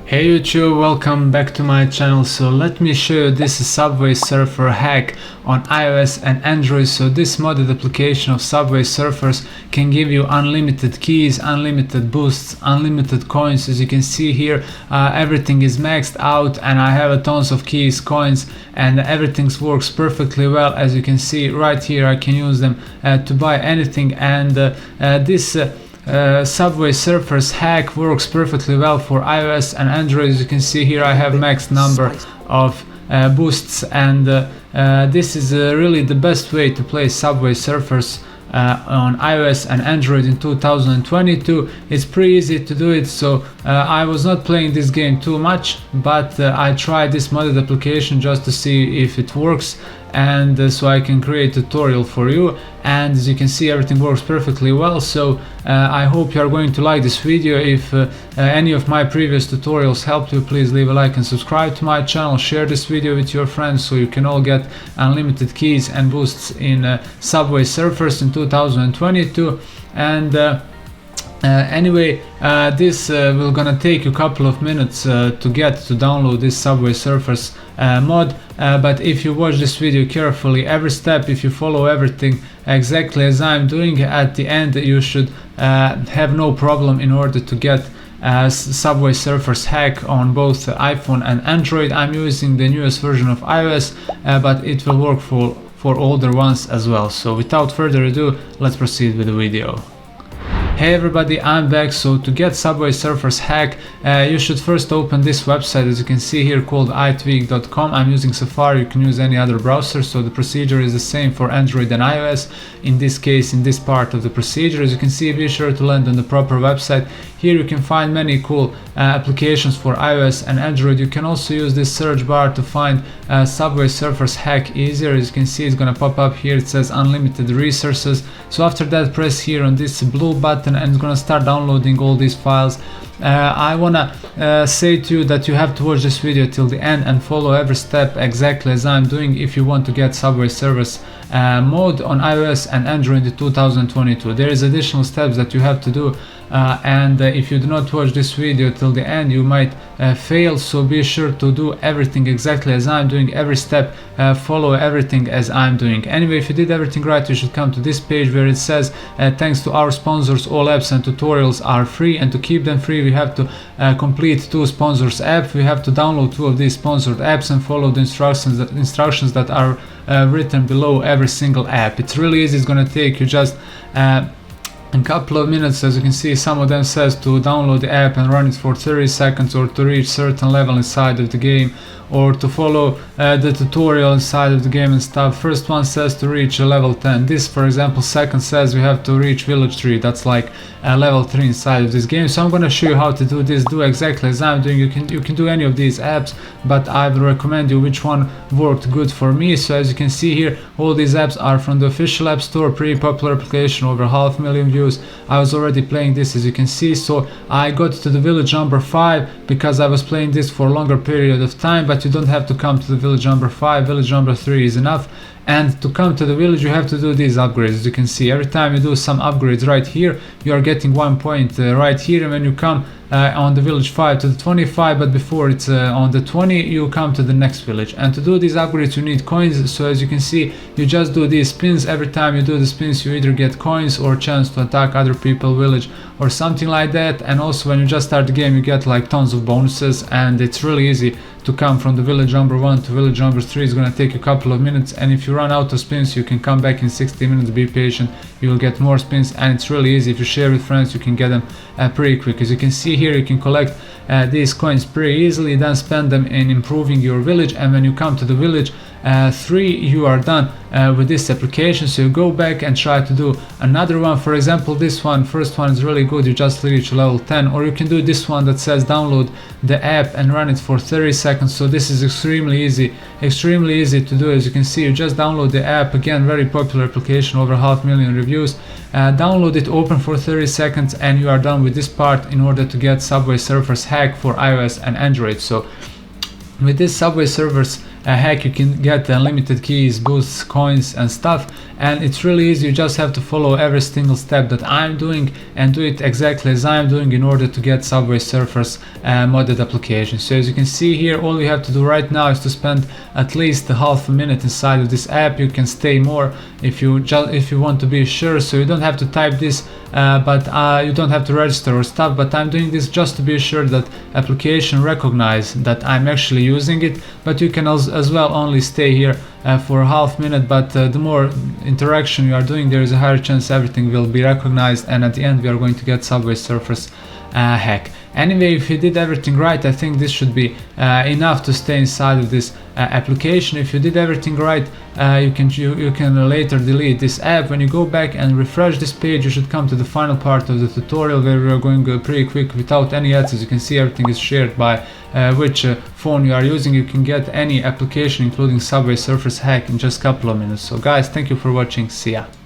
Hey YouTube, welcome back to my channel. So let me show you this Subway Surfer hack on iOS and Android. So this modded application of Subway Surfers can give you unlimited keys, unlimited boosts, unlimited coins. As you can see here, everything is maxed out and I have a tons of keys, coins, and everything works perfectly well. As you can see right here, I can use them to buy anything, and this Subway Surfers hack works perfectly well for iOS and Android. As you can see here, I have max number of boosts, and this is really the best way to play Subway Surfers on iOS and Android in 2022. It's pretty easy to do it. So I was not playing this game too much, but I tried this modded application just to see if it works, and so I can create a tutorial for you, and as you can see, everything works perfectly well. So I hope you are going to like this video. If any of my previous tutorials helped you, please leave a like and subscribe to my channel. Share this video with your friends so you can all get unlimited keys and boosts in Subway Surfers in 2022. And anyway, this will gonna take you a couple of minutes to download this Subway Surfers mod, but if you watch this video carefully, every step, if you follow everything exactly as I'm doing, at the end you should have no problem in order to get Subway Surfers hack on both iPhone and Android. I'm using the newest version of iOS, but it will work for older ones as well. So without further ado, let's proceed with the video. Hey everybody, I'm back. So to get Subway Surfers hack, you should first open this website, as you can see here, called itweak.com. I'm using Safari, you can use any other browser, so the procedure is the same for Android and iOS. In this case, in this part of the procedure, as you can see, be sure to land on the proper website. Here you can find many cool applications for iOS and Android. You can also use this search bar to find Subway Surfers hack easier. As you can see, it's gonna pop up here, it says unlimited resources. So after that, press here on this blue button and it's gonna start downloading all these files. I wanna say to you that you have to watch this video till the end and follow every step exactly as I'm doing if you want to get Subway Surfers mode on iOS and Android in 2022. There is additional steps that you have to do, and if you do not watch this video till the end, you might fail. So be sure to do everything exactly as I'm doing, every step, follow everything as I'm doing. Anyway, if you did everything right, you should come to this page where it says thanks to our sponsors, all apps and tutorials are free, and to keep them free we have to complete 2 sponsors app. We have to download 2 of these sponsored apps and follow the instructions that are written below every single app. It's really easy. It's gonna take you just a couple of minutes. As you can see, some of them says to download the app and run it for 30 seconds, or to reach certain level inside of the game, or to follow the tutorial inside of the game and stuff. First one says to reach level 10. This, for example, second says we have to reach village 3. That's like level 3 inside of this game. So I'm gonna show you how to do this. Do exactly as I'm doing. You can do any of these apps, but I will recommend you which one worked good for me. So as you can see here, all these apps are from the official app store. Pretty popular application, over 500,000 views. I was already playing this, as you can see. So I got to the village number 5 because I was playing this for a longer period of time, but you don't have to come to the village number 5. Village number 3 is enough. And to come to the village, you have to do these upgrades. As you can see, every time you do some upgrades right here, you are getting 1 point right here. And when you come on the village 5 to the 25, but before it's on the 20, you come to the next village. And to do these upgrades, you need coins. So as you can see, you just do these spins. Every time you do the spins, you either get coins or chance to attack other people's village or something like that. And also when you just start the game, you get like tons of bonuses, and it's really easy to come from the village number 1 to village number 3. It's gonna take you a couple of minutes, and if you run out of spins, you can come back in 60 minutes. Be patient, you will get more spins, and it's really easy. If you share with friends, you can get them pretty quick. As you can see here, you can collect these coins pretty easily, then spend them in improving your village, and when you come to the village 3, you are done with this application. So you go back and try to do another one. For example, this one, first one is really good. You just reach level 10, or you can do this one that says download the app and run it for 30 seconds. So this is extremely easy to do. As you can see, you just download the app. Again, very popular application, over 500,000 reviews. Download it, open for 30 seconds, and you are done with this part in order to get Subway Surfers hack for iOS and Android. So with this Subway Surfers hack you can get unlimited keys, boosts, coins and stuff, and it's really easy. You just have to follow every single step that I'm doing and do it exactly as I'm doing in order to get Subway Surfers modded application. So as you can see here, all you have to do right now is to spend at least a half a minute inside of this app. You can stay more if you want to be sure, so you don't have to type this, but you don't have to register or stuff, but I'm doing this just to be sure that application recognize that I'm actually using it. But you can as well only stay here for a half minute, but the more interaction you are doing, there is a higher chance everything will be recognized, and at the end we are going to get Subway Surfers hack. Anyway, if you did everything right, I think this should be enough to stay inside of this application. If you did everything right, you can later delete this app. When you go back and refresh this page, you should come to the final part of the tutorial where we are going pretty quick without any ads. As you can see, everything is shared by which phone you are using. You can get any application including Subway Surfers hack in just a couple of minutes. So guys, thank you for watching. See ya.